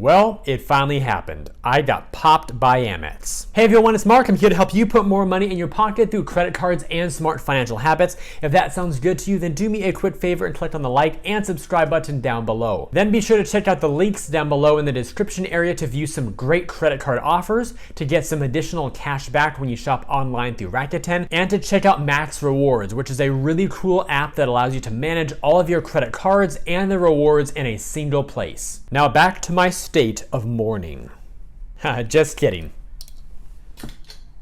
Well, it finally happened. I got popped by Amex. Hey everyone, it's Mark. I'm here to help you put more money in your pocket through credit cards and smart financial habits. If that sounds good to you, then do me a quick favor and click on the like and subscribe button down below. Then be sure to check out the links down below in the description area to view some great credit card offers, to get some additional cash back when you shop online through Rakuten, and to check out MAXREWARDS, which is a really cool app that allows you to manage all of your credit cards and the rewards in a single place. Now back to my state of mourning. Just kidding.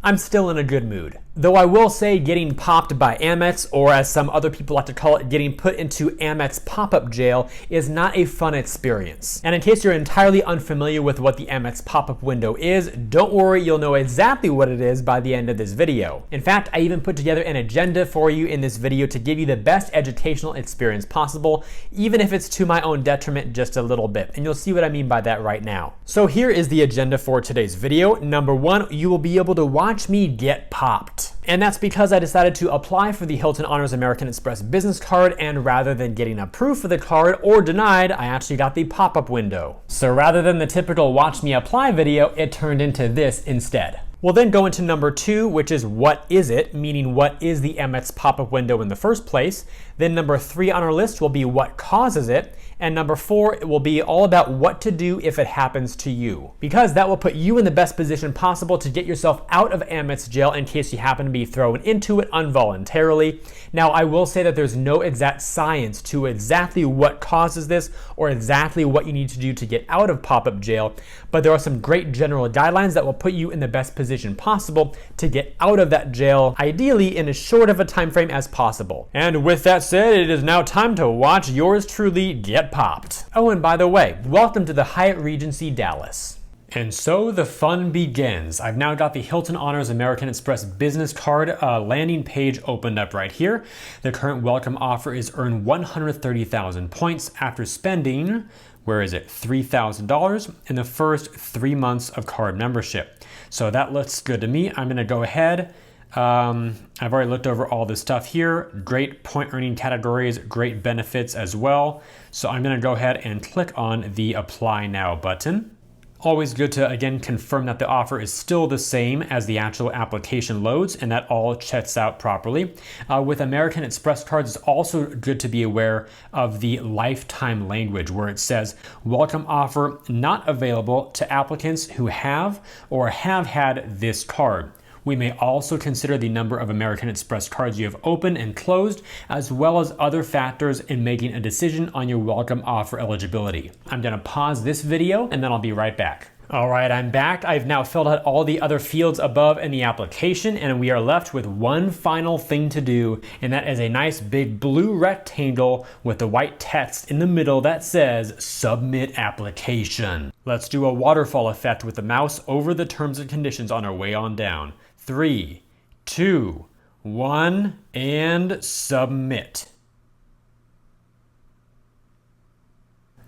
I'm still in a good mood. Though I will say getting popped by Amex, or as some other people like to call it, getting put into Amex Pop Up Jail, is not a fun experience. And in case you're entirely unfamiliar with what the Amex Pop Up Window is, don't worry, you'll know exactly what it is by the end of this video. In fact, I even put together an agenda for you in this video to give you the best educational experience possible, even if it's to my own detriment just a little bit. And you'll see what I mean by that right now. So here is the agenda for today's video. Number one, you will be able to watch me get popped. And that's because I decided to apply for the Hilton Honors American Express business card, and rather than getting approved for the card or denied, I actually got the pop-up window. So rather than the typical watch me apply video, it turned into this instead. We'll then go into number two, which is what is it, meaning what is the Amex pop-up window in the first place. Then number three on our list will be what causes it. And number four, it will be all about what to do if it happens to you, because that will put you in the best position possible to get yourself out of Amex jail in case you happen to be thrown into it involuntarily. Now, I will say that there's no exact science to exactly what causes this or exactly what you need to do to get out of pop-up jail, but there are some great general guidelines that will put you in the best position possible to get out of that jail, ideally in as short of a time frame as possible. And with that said, it is now time to watch yours truly get popped. Oh, and by the way, welcome to the Hyatt Regency Dallas. And so the fun begins. I've now got the Hilton Honors American Express business card landing page opened up right here. The current welcome offer is earn 130,000 points after spending, where is it, $3,000 in the first 3 months of card membership. So that looks good to me. I'm gonna go ahead. I've already looked over all this stuff here. Great point earning categories, great benefits as well. So I'm gonna go ahead and click on the Apply Now button. Always good to, again, confirm that the offer is still the same as the actual application loads and that all checks out properly. With American Express cards, it's also good to be aware of the lifetime language where it says, welcome offer not available to applicants who have or have had this card. We may also consider the number of American Express cards you have opened and closed, as well as other factors in making a decision on your welcome offer eligibility. I'm gonna pause this video and then I'll be right back. All right, I'm back. I've now filled out all the other fields above in the application, and we are left with one final thing to do, and that is a nice big blue rectangle with the white text in the middle that says Submit Application. Let's do a waterfall effect with the mouse over the terms and conditions on our way on down. 3, 2, 1, and submit.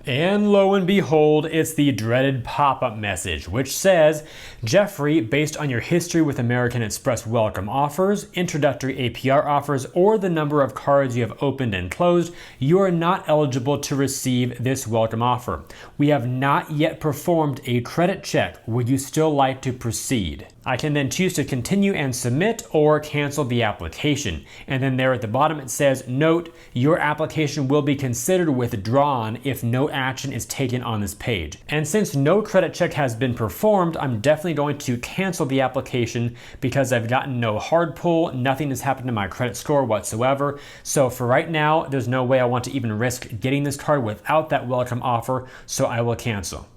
And lo and behold, it's the dreaded pop-up message, which says, Jeffrey, based on your history with American Express welcome offers, introductory APR offers, or the number of cards you have opened and closed, you are not eligible to receive this welcome offer. We have not yet performed a credit check. Would you still like to proceed? I can then choose to continue and submit or cancel the application. And then there at the bottom it says, note, your application will be considered withdrawn if no action is taken on this page. And since no credit check has been performed, I'm definitely going to cancel the application because I've gotten no hard pull, nothing has happened to my credit score whatsoever. So for right now, there's no way I want to even risk getting this card without that welcome offer, so I will cancel.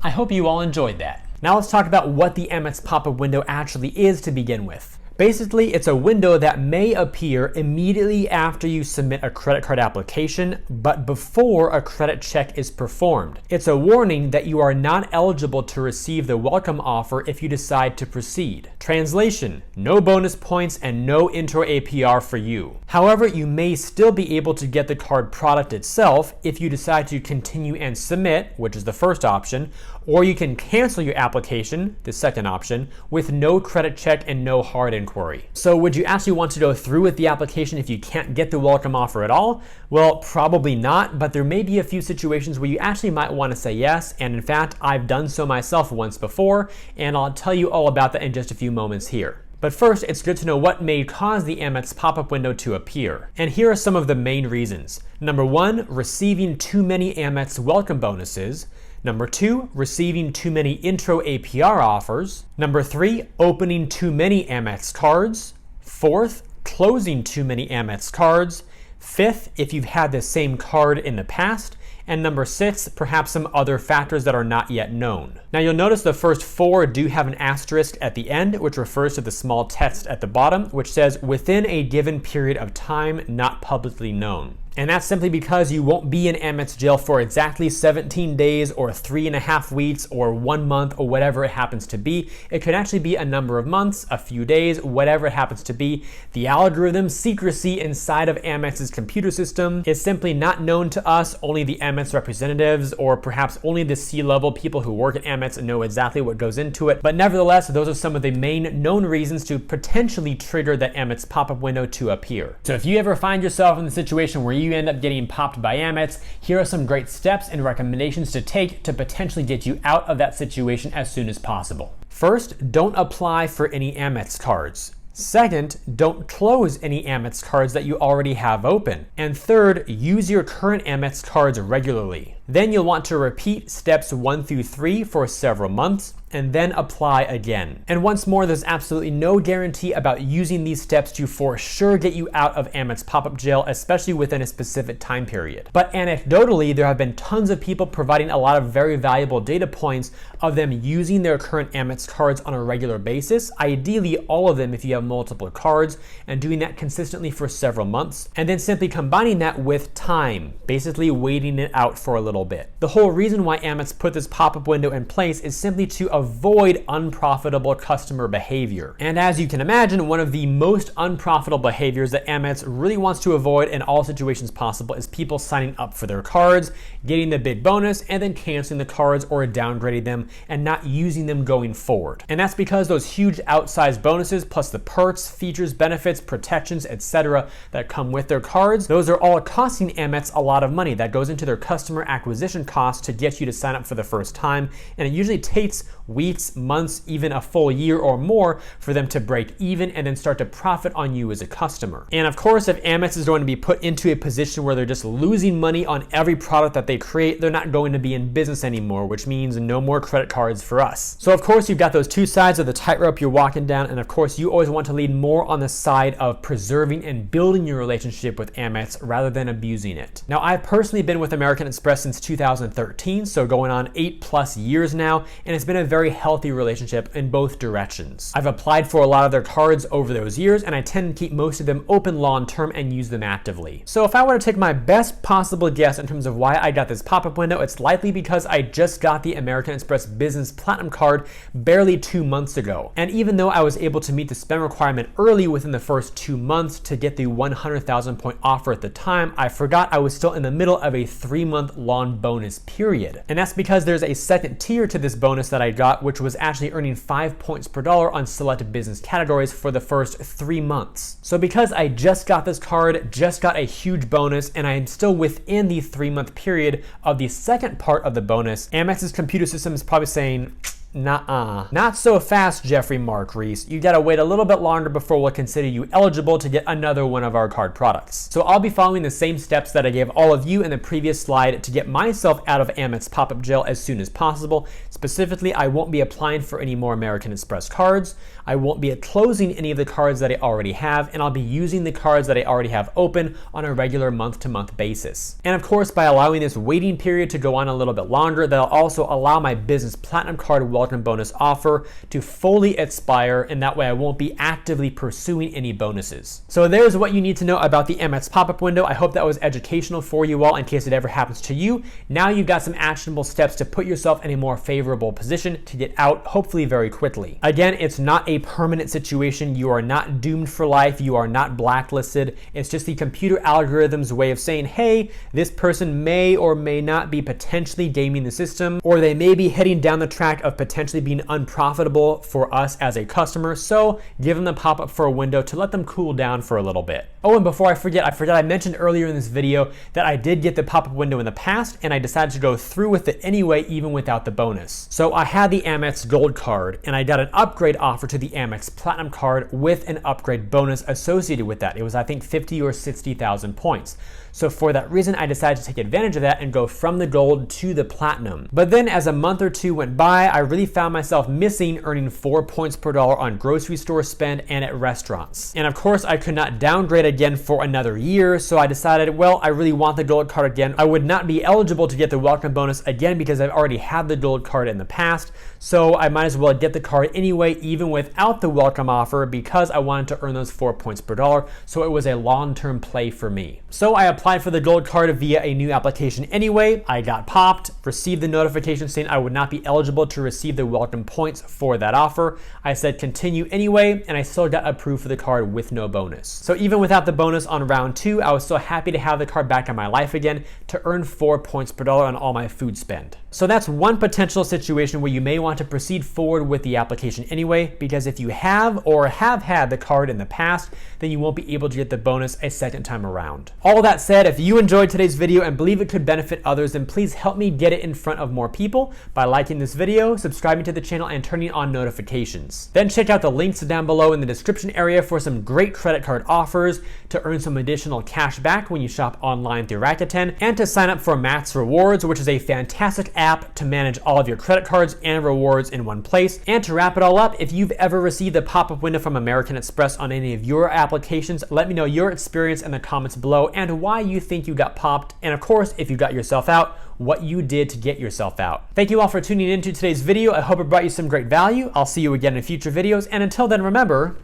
I hope you all enjoyed that. Now let's talk about what the Amex Pop-Up Window actually is to begin with. Basically, it's a window that may appear immediately after you submit a credit card application, but before a credit check is performed. It's a warning that you are not eligible to receive the welcome offer if you decide to proceed. Translation: no bonus points and no intro APR for you. However, you may still be able to get the card product itself if you decide to continue and submit, which is the first option, or you can cancel your application, the second option, with no credit check and no hard and inquiry. So would you actually want to go through with the application if you can't get the welcome offer at all? Well, probably not, but there may be a few situations where you actually might want to say yes, and in fact, I've done so myself once before, and I'll tell you all about that in just a few moments here. But first, it's good to know what may cause the Amex pop-up window to appear. And here are some of the main reasons. Number 1, receiving too many Amex welcome bonuses. Number 2, receiving too many intro APR offers. Number 3, opening too many Amex cards. 4th, closing too many Amex cards. 5th, if you've had the same card in the past. And number 6, perhaps some other factors that are not yet known. Now you'll notice the first 4 do have an asterisk at the end, which refers to the small text at the bottom, which says within a given period of time not publicly known. And that's simply because you won't be in Amex jail for exactly 17 days or 3.5 weeks or 1 month or whatever it happens to be. It could actually be a number of months, a few days, whatever it happens to be. The algorithm secrecy inside of Amex's computer system is simply not known to us. Only the Amex representatives or perhaps only the C-level people who work at Amex know exactly what goes into it. But nevertheless, those are some of the main known reasons to potentially trigger the Amex pop-up window to appear. So if you ever find yourself in the situation where you end up getting popped by Amex, here are some great steps and recommendations to take to potentially get you out of that situation as soon as possible. First, don't apply for any Amex cards. Second, don't close any Amex cards that you already have open. And third, use your current Amex cards regularly. Then you'll want to repeat steps 1 through 3 for several months, and then apply again. And once more, there's absolutely no guarantee about using these steps to for sure get you out of Amex pop-up jail, especially within a specific time period. But anecdotally, there have been tons of people providing a lot of very valuable data points of them using their current Amex cards on a regular basis, ideally all of them if you have multiple cards, and doing that consistently for several months, and then simply combining that with time, basically waiting it out for a little bit. The whole reason why Amex put this pop-up window in place is simply to avoid unprofitable customer behavior. And as you can imagine, one of the most unprofitable behaviors that Amex really wants to avoid in all situations possible is people signing up for their cards, getting the big bonus, and then canceling the cards or downgrading them and not using them going forward. And that's because those huge outsized bonuses plus the perks, features, benefits, protections, etc. that come with their cards, those are all costing Amex a lot of money. That goes into their customer acquisition costs to get you to sign up for the first time, and it usually takes weeks, months, even a full year or more for them to break even and then start to profit on you as a customer. And of course, if Amex is going to be put into a position where they're just losing money on every product that they create, they're not going to be in business anymore, which means no more credit cards for us. So of course, you've got those two sides of the tightrope you're walking down, and of course, you always want to lean more on the side of preserving and building your relationship with Amex rather than abusing it. Now, I've personally been with American Express since 2013, so going on 8+ years now, and it's been a very healthy relationship in both directions. I've applied for a lot of their cards over those years, and I tend to keep most of them open long term and use them actively. So if I were to take my best possible guess in terms of why I got this pop-up window, it's likely because I just got the American Express Business Platinum card barely 2 months ago. And even though I was able to meet the spend requirement early within the first 2 months to get the 100,000 point offer at the time, I forgot I was still in the middle of a 3-month long bonus period. And that's because there's a second tier to this bonus that I got, which was actually earning 5 points per dollar on selected business categories for the first 3 months. So because I just got this card, just got a huge bonus, and I am still within the 3-month period of the second part of the bonus, Amex's computer system is probably saying, nuh-uh. Not so fast, Jeffrey Mark Reese. You gotta wait a little bit longer before we'll consider you eligible to get another one of our card products. So I'll be following the same steps that I gave all of you in the previous slide to get myself out of Amex pop-up jail as soon as possible. Specifically, I won't be applying for any more American Express cards. I won't be closing any of the cards that I already have, and I'll be using the cards that I already have open on a regular month-to-month basis. And of course, by allowing this waiting period to go on a little bit longer, that'll also allow my Business Platinum card welcome bonus offer to fully expire, and that way I won't be actively pursuing any bonuses. So there's what you need to know about the Amex pop-up window. I hope that was educational for you all in case it ever happens to you. Now you've got some actionable steps to put yourself in a more favorable position to get out, hopefully very quickly. Again, it's not a permanent situation. You are not doomed for life. You are not blacklisted. It's just the computer algorithm's way of saying, hey, this person may or may not be potentially gaming the system, or they may be heading down the track of potentially potentially being unprofitable for us as a customer, so give them the pop-up for a window to let them cool down for a little bit. Oh, and before I forget I mentioned earlier in this video that I did get the pop-up window in the past, and I decided to go through with it anyway, even without the bonus. So I had the Amex Gold card, and I got an upgrade offer to the Amex Platinum card with an upgrade bonus associated with that. It was, I think, 50 or 60,000 points. So for that reason, I decided to take advantage of that and go from the gold to the platinum. But then as a month or two went by, I really found myself missing earning 4 points per dollar on grocery store spend and at restaurants. And of course, I could not downgrade again for another year, so I decided, well, I really want the gold card again. I would not be eligible to get the welcome bonus again because I've already had the gold card in the past, so I might as well get the card anyway, even without the welcome offer, because I wanted to earn those 4 points per dollar, so it was a long-term play for me. So I applied for the gold card via a new application anyway. I got popped, received the notification saying I would not be eligible to receive the welcome points for that offer. I said continue anyway, and I still got approved for the card with no bonus. So even without the bonus on round 2, I was still happy to have the card back in my life again to earn 4 points per dollar on all my food spend. So that's one potential situation where you may want to proceed forward with the application anyway, because if you have or have had the card in the past, then you won't be able to get the bonus a second time around. All that said, if you enjoyed today's video and believe it could benefit others, then please help me get it in front of more people by liking this video, subscribing to the channel, and turning on notifications. Then check out the links down below in the description area for some great credit card offers, to earn some additional cash back when you shop online through Rakuten, and to sign up for MAXREWARDS, which is a fantastic app to manage all of your credit cards and rewards in one place. And to wrap it all up, if you've ever received a pop-up window from American Express on any of your applications, let me know your experience in the comments below and why you think you got popped, and of course, if you got yourself out, what you did to get yourself out. Thank you all for tuning into today's video. I hope it brought you some great value. I'll see you again in future videos, and until then, remember,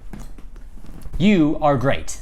you are great.